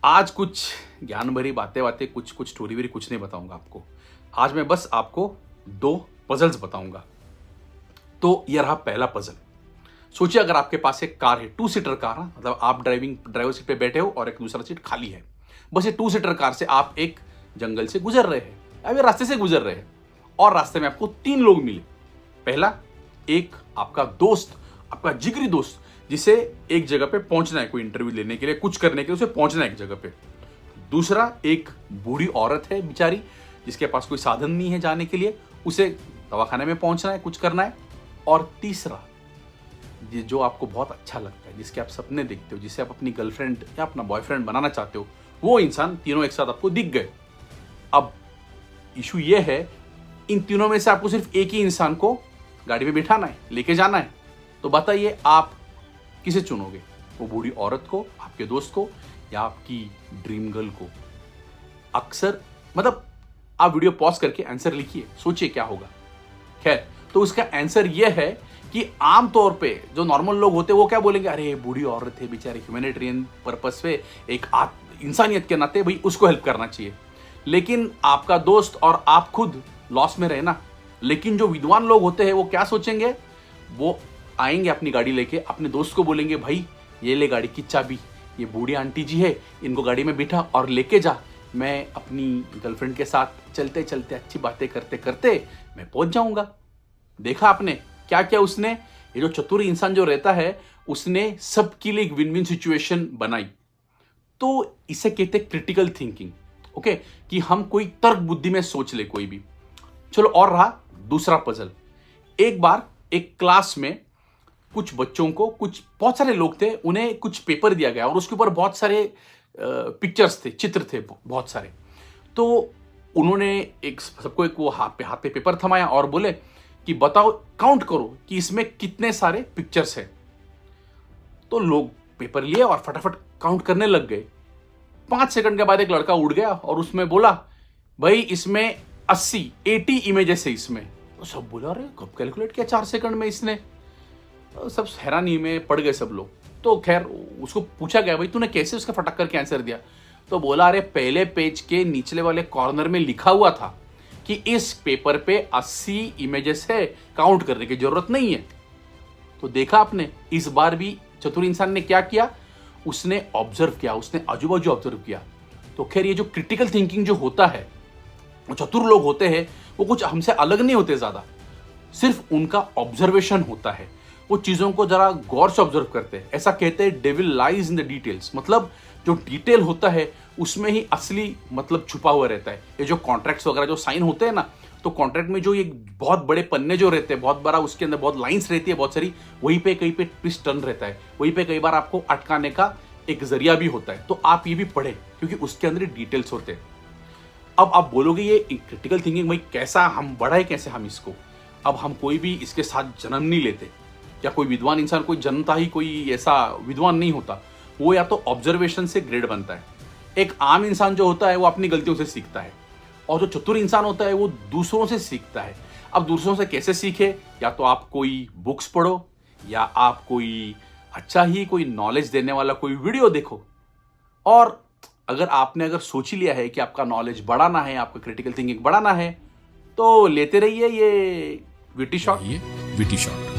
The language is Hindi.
आज कुछ ज्ञान भरी बातें कुछ स्टोरी वेरी कुछ नहीं बताऊंगा आपको। आज मैं बस आपको 2 पजल्स बताऊंगा। तो यह रहा पहला पजल। सोचिए अगर आपके पास एक कार है, 2 सीटर कार है, मतलब आप ड्राइवर सीट पे बैठे हो और एक दूसरा सीट खाली है। बस ये 2 सीटर कार से आप एक जंगल से गुजर रहे हैं, अब ये रास्ते से गुजर रहे हैं और रास्ते में आपको 3 लोग मिले। पहला, एक आपका दोस्त, आपका जिगरी दोस्त, जिसे एक जगह पे पहुंचना है, कोई इंटरव्यू लेने के लिए, कुछ करने के लिए उसे पहुंचना है एक जगह पे। दूसरा, एक बूढ़ी औरत है बेचारी, जिसके पास कोई साधन नहीं है जाने के लिए, उसे दवाखाने में पहुंचना है, कुछ करना है। और तीसरा, ये जो आपको बहुत अच्छा लगता है, जिसके आप सपने देखते हो, जिसे आप अपनी गर्लफ्रेंड या अपना बॉयफ्रेंड बनाना चाहते हो, वो इंसान तीनों एक साथ आपको दिख गए। अब इशू ये है, इन तीनों में से आपको सिर्फ एक ही इंसान को गाड़ी में बिठाना है, लेके जाना है। तो बताइए आप किसे चुनोगे? वो बूढ़ी औरत को, आपके दोस्त को, या आपकी ड्रीम गर्ल को? अक्सर मतलब आप वीडियो पॉज करके आंसर लिखिए, सोचिए क्या होगा। खैर, तो उसका आंसर यह है कि आमतौर पे जो नॉर्मल लोग होते हैं वो क्या बोलेंगे, अरे बूढ़ी औरत है बेचारी, ह्यूमैनिटेरियन पर्पस पे, एक इंसानियत के नाते भाई उसको हेल्प करना चाहिए। लेकिन आपका दोस्त और आप खुद लॉस में रहे ना। लेकिन जो विद्वान लोग होते हैं वो क्या सोचेंगे, वो आएंगे अपनी गाड़ी लेके, अपने दोस्त को बोलेंगे, भाई ये ले गाड़ी की चाबी, ये बूढ़ी आंटी जी है, इनको गाड़ी में बिठा और लेके जा, मैं अपनी गर्लफ्रेंड के साथ चलते चलते अच्छी बातें करते करते मैं पहुंच जाऊंगा। देखा आपने क्या क्या उसने, ये जो चतुर इंसान जो रहता है, उसने सबके लिए एक विन विन सिचुएशन बनाई। तो इसे कहते हैं क्रिटिकल थिंकिंग। ओके, कि हम कोई तर्क बुद्धि में सोच ले कोई भी। चलो, और रहा दूसरा पजल। एक बार एक क्लास में कुछ बच्चों को, बहुत सारे लोग थे, उन्हें कुछ पेपर दिया गया और उसके ऊपर बहुत सारे पिक्चर्स थे, चित्र थे बहुत सारे। तो उन्होंने सबको एक वो हाथ पे पेपर थमाया और बोले कि बताओ, काउंट करो कि इसमें कितने सारे पिक्चर्स हैं। तो लोग पेपर लिए और फटाफट काउंट करने लग गए। 5 सेकंड के बाद एक लड़का उठ गया और उसमें बोला, भाई इसमें 80 इमेजेस है इसमें। तो सब बोला, अरे कब कैलकुलेट किया 4 सेकंड में इसने? सब हैरानी में पड़ गए सब लोग। तो खैर उसको पूछा गया, भाई तूने कैसे उसका फटक करके आंसर दिया? तो बोला, अरे पहले पेज के निचले वाले कॉर्नर में लिखा हुआ था कि इस पेपर पे 80 इमेजेस है, काउंट करने की जरूरत नहीं है। तो देखा आपने, इस बार भी चतुर इंसान ने क्या किया, उसने ऑब्जर्व किया, उसने आजू बाजू ऑब्जर्व किया। तो खैर, ये जो क्रिटिकल थिंकिंग जो होता है, वो चतुर लोग होते हैं, वो कुछ हमसे अलग नहीं होते ज्यादा, सिर्फ उनका ऑब्जर्वेशन होता है। वो चीजों को जरा गौर से ऑब्जर्व करते हैं। ऐसा कहते हैं, devil lies in the details, मतलब जो डिटेल होता है उसमें ही असली मतलब छुपा हुआ रहता है। ये जो कॉन्ट्रैक्ट्स वगैरह जो साइन होते हैं ना, तो कॉन्ट्रैक्ट में जो ये बहुत बड़े पन्ने जो रहते हैं, बहुत बड़ा, उसके अंदर बहुत लाइंस रहती है बहुत सारी, वहीं पे कहीं पे ट्विस्ट टर्न रहता है, वहीं पे कई बार आपको अटकाने का एक जरिया भी होता है। तो आप ये भी पढ़े, क्योंकि उसके अंदर डिटेल्स होते हैं। अब आप बोलोगे ये क्रिटिकल थिंकिंग भाई कैसा, हम बढ़ाए कैसे हम इसको? अब हम कोई भी इसके साथ जन्म नहीं लेते, या कोई विद्वान इंसान कोई जन्मता ही कोई ऐसा विद्वान नहीं होता। वो या तो ऑब्जर्वेशन से ग्रेड बनता है। एक आम इंसान जो होता है वो अपनी गलतियों से सीखता है, और जो चतुर इंसान होता है वो दूसरों से सीखता है। अब दूसरों से कैसे सीखे? या तो आप कोई बुक्स पढ़ो, या आप कोई अच्छा ही कोई नॉलेज देने वाला कोई वीडियो देखो। और अगर सोच ही लिया है कि आपका नॉलेज बढ़ाना है, आपका क्रिटिकल थिंकिंग बढ़ाना है, तो लेते रहिए ये विटी शॉट।